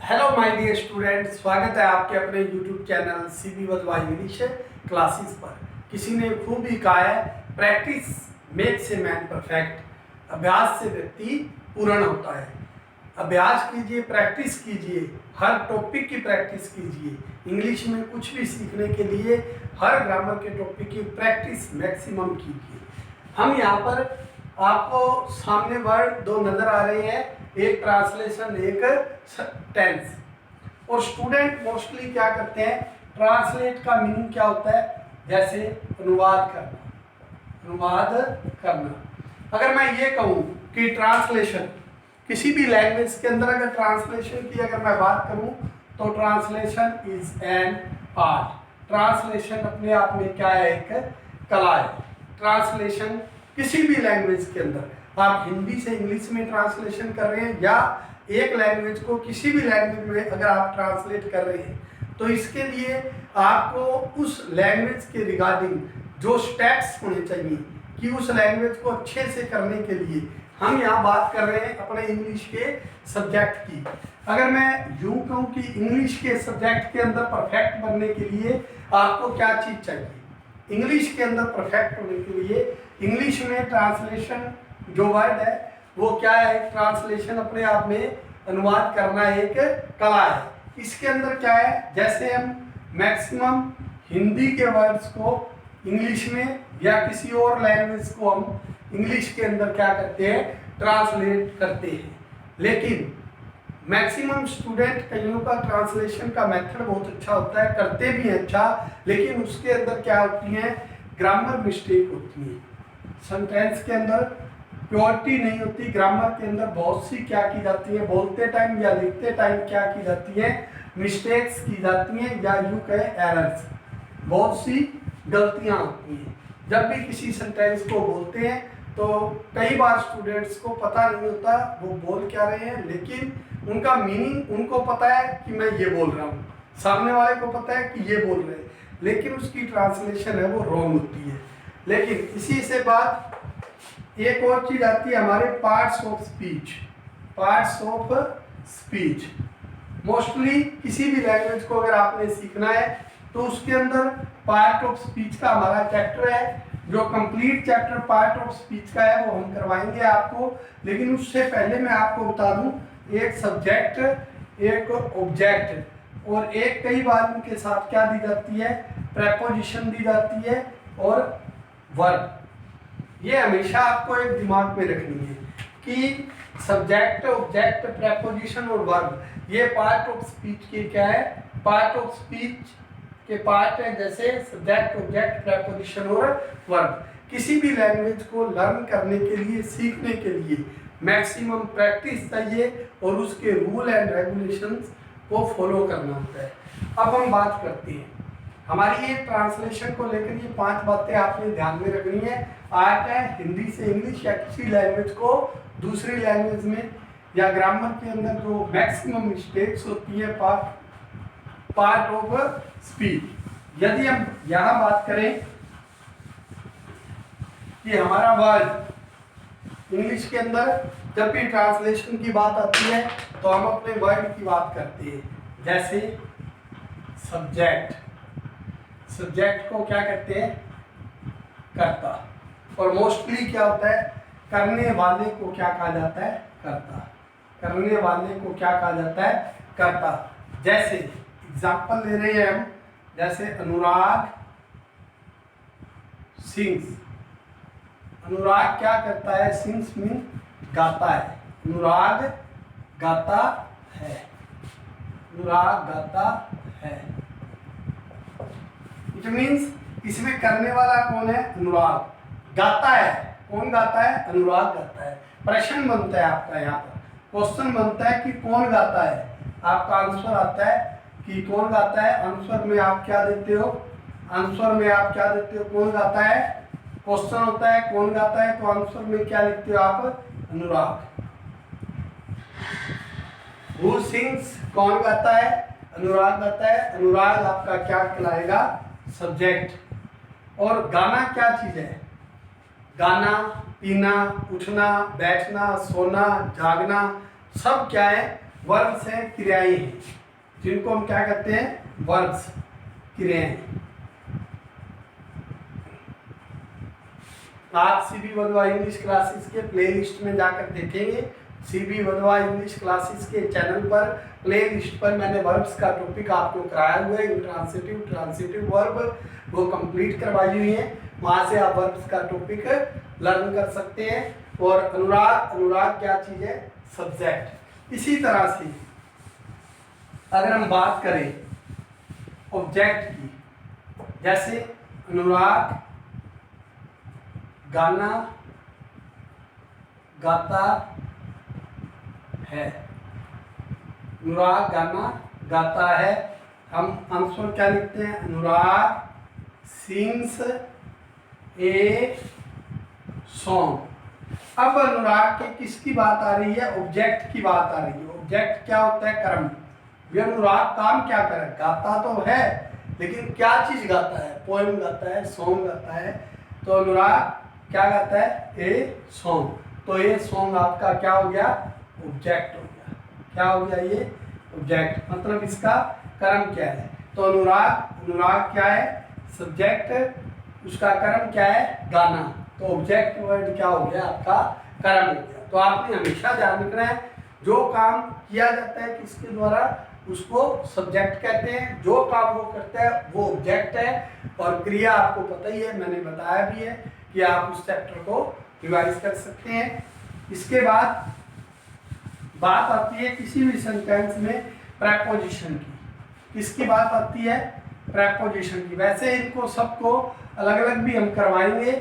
Hello my dear student, स्वागत है आपके अपने YouTube channel C B Wajwa English classes पर। किसी ने खूब ही कहा है, practice makes a man perfect. अभ्यास से व्यक्ति पूर्ण होता है। अभ्यास कीजिए, प्रैक्टिस कीजिए, हर टॉपिक की प्रैक्टिस कीजिए। इंग्लिश में कुछ भी सीखने के लिए हर ग्रामर के टॉपिक की प्रैक्टिस मैक्सिमम कीजिए। हम यहाँ पर आपको सामने वर्ड दो नज़र आ रहे हैं, एक ट्रांसलेशन एक टेंस। और स्टूडेंट मोस्टली क्या करते हैं, ट्रांसलेट का मीनिंग क्या होता है, जैसे अनुवाद करना। अनुवाद करना, अगर मैं ये कहूँ कि ट्रांसलेशन किसी भी लैंग्वेज के अंदर, अगर ट्रांसलेशन की अगर मैं बात करूँ तो translation is an art. Translation अपने आप में क्या है, एक कला है। ट्रांसलेशन किसी भी लैंग्वेज के अंदर, आप हिंदी से इंग्लिश में ट्रांसलेशन कर रहे हैं या एक लैंग्वेज को किसी भी लैंग्वेज में अगर आप ट्रांसलेट कर रहे हैं, तो इसके लिए आपको उस लैंग्वेज के रिगार्डिंग जो स्टेप्स होने चाहिए कि उस लैंग्वेज को अच्छे से करने के लिए, हम यहाँ बात कर रहे हैं अपने इंग्लिश के सब्जेक्ट की। अगर मैं यूँ कहूँ कि इंग्लिश के सब्जेक्ट के अंदर परफेक्ट बनने के लिए आपको क्या चीज़ चाहिए, इंग्लिश के अंदर परफेक्ट होने के लिए इंग्लिश में ट्रांसलेशन जो वर्ड है वो क्या है, ट्रांसलेशन अपने आप में अनुवाद करना एक कला है। इसके अंदर क्या है, जैसे हम मैक्सिमम हिंदी के वर्ड्स को इंग्लिश में या किसी और लैंग्वेज को हम इंग्लिश के अंदर क्या करते हैं, ट्रांसलेट करते हैं। लेकिन मैक्सिमम स्टूडेंट, कईयों का ट्रांसलेशन का मेथड बहुत अच्छा होता है, करते भी हैं अच्छा, लेकिन उसके अंदर क्या होती है, ग्रामर मिस्टेक होती है। सेंटेंस के अंदर प्योरिटी नहीं होती, ग्रामर के अंदर बहुत सी क्या की जाती है, बोलते टाइम या लिखते टाइम क्या की जाती है, मिस्टेक्स की जाती हैं, या यूँ कहे एरर्स, बहुत सी गलतियाँ होती हैं। जब भी किसी सेंटेंस को बोलते हैं तो कई बार स्टूडेंट्स को पता नहीं होता वो बोल क्या रहे हैं, लेकिन उनका मीनिंग उनको पता है कि मैं ये बोल रहा हूँ, सामने वाले को पता है कि ये बोल रहे हैं, लेकिन उसकी ट्रांसलेशन है वो रॉन्ग होती है। लेकिन इसी से बात एक और चीज़ आती है, हमारे parts of speech. Parts of speech mostly किसी भी लैंग्वेज को अगर आपने सीखना है तो उसके अंदर पार्ट ऑफ स्पीच का हमारा चैप्टर है, जो complete chapter part of speech का है वो हम करवाएंगे आपको। लेकिन उससे पहले मैं आपको बता दूं, एक सब्जेक्ट, एक ऑब्जेक्ट और एक कई बार इनके साथ क्या दी जाती है, प्रेपोजिशन दी जाती है और वर्ब। ये हमेशा आपको एक दिमाग में रखनी है कि सब्जेक्ट, ऑब्जेक्ट, प्रेपोजिशन और वर्ब ये पार्ट ऑफ स्पीच के क्या है, पार्ट ऑफ स्पीच के पार्ट है, जैसे सब्जेक्ट, ऑब्जेक्ट, प्रेपोजिशन और वर्ब। किसी भी लैंग्वेज को लर्न करने के लिए, सीखने के लिए मैक्सिमम प्रैक्टिस चाहिए और उसके रूल एंड रेगुलेशंस को फॉलो करना होता है। अब हम बात करते हैं हमारी ये ट्रांसलेशन को लेकर, ये 5 बातें आपने ध्यान में रखनी है। आर्ट है हिंदी से इंग्लिश या किसी लैंग्वेज को दूसरी लैंग्वेज में, या ग्रामर के अंदर जो मैक्सिमम मिस्टेक्स होती है पार्ट ऑफ स्पीच। यदि हम यहाँ बात करें कि हमारा वर्ड इंग्लिश के अंदर जब भी ट्रांसलेशन की बात आती है तो हम अपने वर्ड की बात करते हैं, जैसे सब्जेक्ट। सब्जेक्ट को क्या कहते हैं, कर्ता। और मोस्टली क्या होता है, करने वाले को क्या कहा जाता है, कर्ता। करने वाले को क्या कहा जाता है, कर्ता। जैसे एग्जाम्पल ले रहे हैं हम, जैसे अनुराग सिंग्स। अनुराग क्या करता है, सिंग्स मीन गाता है, अनुराग गाता है, अनुराग गाता है। इट मीन्स इसमें करने वाला कौन है, अनुराग। गाता है, कौन गाता है, अनुराग गाता है। प्रश्न बनता है आपका, यहाँ पर क्वेश्चन बनता है कि कौन गाता है, आपका आंसर आता है कि कौन गाता है। आंसर में आप क्या देते हो, आंसर में आप क्या देते हो, कौन गाता है। क्वेश्चन होता है कौन गाता है, तो आंसर में क्या लिखते हो आप, अनुराग। हु सिंग्स, कौन गाता है, अनुराग गाता है। अनुराग आपका क्या कहलाएगा, सब्जेक्ट। और गाना क्या चीज है, गाना, पीना, उठना, बैठना, सोना, जागना, सब क्या है, वर्ब्स हैं, क्रियाएं हैं, जिनको हम क्या कहते हैं, वर्ब्स, क्रियाएं। आप सीबी वधवा इंग्लिश क्लासेस के प्लेलिस्ट में जाकर देखेंगे। सीबी वधवा इंग्लिश क्लासेस के चैनल पर प्लेलिस्ट पर मैंने वर्ब्स का टॉपिक आपको कराया हुआ है, इंट्रांसिटिव, ट्रांसिटिव वर्ब, वो कंप्लीट करवाई हुई है। वहां से आप वर्ब्स का टॉपिक लर्न कर सकते हैं। और अनुराग, अनुराग क्या चीज है, सब्जेक्ट। इसी तरह से अगर हम बात करें ऑब्जेक्ट की, जैसे अनुराग गाना गाता है, अनुराग गाना गाता है, हम आंसर क्या लिखते हैं, अनुराग सिंग्स ए सॉन्ग। अब अनुराग के किसकी बात आ रही है, ऑब्जेक्ट की बात आ रही है। ऑब्जेक्ट क्या होता है, कर्म। ये अनुराग काम क्या करे, गाता तो है, लेकिन क्या चीज गाता है, पोएम गाता है, सॉन्ग गाता है। तो अनुराग क्या गाता है, ए सॉन्ग। तो ये सॉन्ग आपका क्या हो गया, ऑब्जेक्ट हो गया। क्या हो गया, ये ऑब्जेक्ट, मतलब इसका कर्म क्या है। तो अनुराग, अनुराग क्या है, सब्जेक्ट, उसका कर्म क्या है, गाना। तो ऑब्जेक्ट वर्ड क्या हो गया, आपका कर्म हो गया। तो आपने हमेशा ध्यान रखना है, जो काम किया जाता है किसके द्वारा, उसको सब्जेक्ट कहते हैं, जो काम वो करता है वो ऑब्जेक्ट है। और क्रिया आपको पता ही है, मैंने बताया भी है कि आप उस चैप्टर को रिवाइज कर सकते हैं। इसके बाद बात आती है किसी भी सेंटेंस में प्रेपोजिशन की। किसकी बात आती है, प्रेपोजिशन की। वैसे इनको सबको अलग अलग भी हम करवाएंगे,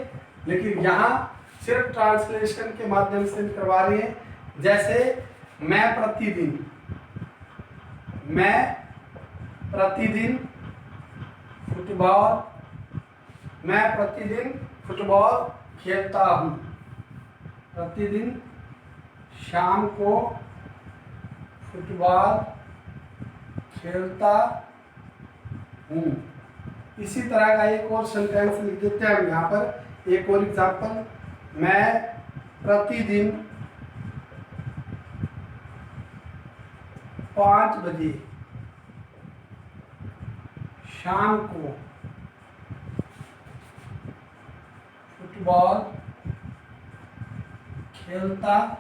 लेकिन यहाँ सिर्फ ट्रांसलेशन के माध्यम से करवा रहे हैं। जैसे मैं प्रतिदिन, मैं प्रतिदिन फुटबॉल, मैं प्रतिदिन फुटबॉल खेलता हूँ, प्रतिदिन शाम को फुटबॉल खेलता हूँ। इसी तरह का एक और सेंटेंस लिख देते हैं हम यहाँ पर, एक और एग्जाम्पल, मैं प्रतिदिन 5 बजे शाम को फुटबॉल खेलता हूँ।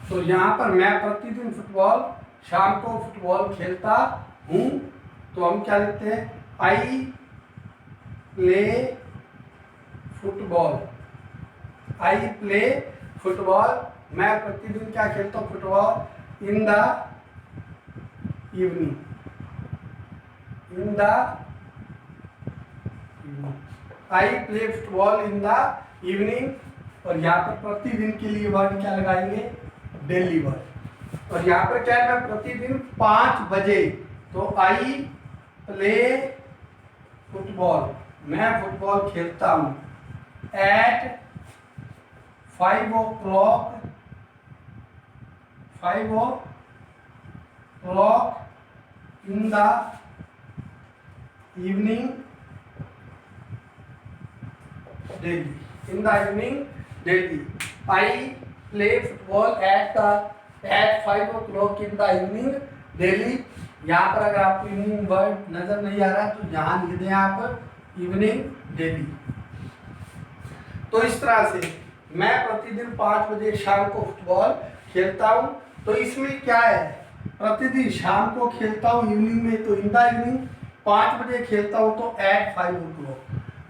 तो यहाँ पर मैं प्रतिदिन फुटबॉल शाम को फुटबॉल खेलता हूँ, तो हम क्या लिखते हैं, आई प्ले फुटबॉल, आई प्ले फुटबॉल, मैं प्रतिदिन क्या खेलता हूँ, football, in the evening, in the I play football in the evening. और यहाँ पर प्रतिदिन के लिए वर्ड क्या लगाएंगे, डेली वर्ड। और यहाँ पर क्या है, मैं प्रतिदिन 5 बजे, तो आई प्ले फुटबॉल, मैं फुटबॉल खेलता हूँ, at 5 o'clock, 5 o'clock in the evening daily, in the evening daily, I play football at 5 o'clock in the evening daily. यहाँ पर अगर आपको इवनिंग वर्ड नजर नहीं आ रहा तो यहाँ लिख दें आप इवनिंग डेली। तो इस तरह से मैं प्रतिदिन 5 बजे शाम को फुटबॉल खेलता हूँ। तो इसमें क्या है, प्रतिदिन शाम को खेलता हूँ इवनिंग में, तो इन द इवनिंग, 5 बजे खेलता हूँ तो एट 5 o'clock।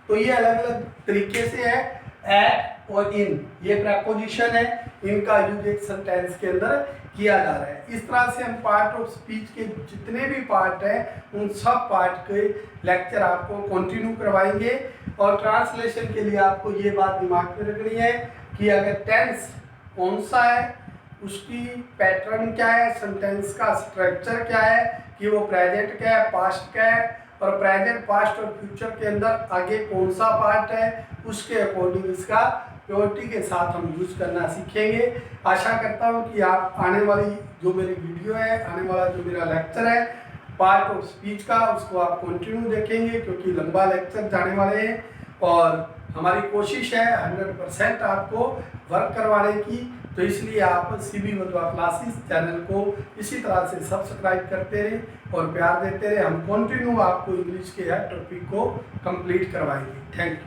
तो ये अलग अलग तरीके से है, एट और इन, ये प्रेपोजिशन है, इनका यूज एक सेंटेंस के अंदर किया जा रहा है। इस तरह से हम पार्ट ऑफ स्पीच के जितने भी पार्ट हैं उन सब पार्ट के लेक्चर आपको कंटिन्यू करवाएंगे। और ट्रांसलेशन के लिए आपको ये बात दिमाग में रखनी है कि अगर टेंस कौन सा है, उसकी पैटर्न क्या है, सेंटेंस का स्ट्रक्चर क्या है, कि वो प्रेजेंट क्या है, पास्ट क्या है, और प्रेजेंट, पास्ट और फ्यूचर के अंदर आगे कौन सा पार्ट है, उसके अकॉर्डिंग इसका प्योरिटी के साथ हम यूज करना सीखेंगे। आशा करता हूँ कि आप आने वाली जो मेरी वीडियो है, आने वाला जो मेरा लेक्चर है पार्ट ऑफ स्पीच का, उसको आप कंटिन्यू देखेंगे, क्योंकि लंबा लेक्चर जाने वाले हैं और हमारी कोशिश है 100% आपको वर्क करवाने की। तो इसलिए आप CB वधवा क्लासेस चैनल को इसी तरह से सब्सक्राइब करते रहें और प्यार देते रहे। हम कंटिन्यू आपको इंग्लिश के हर टॉपिक को कंप्लीट करवाएंगे। Thank you.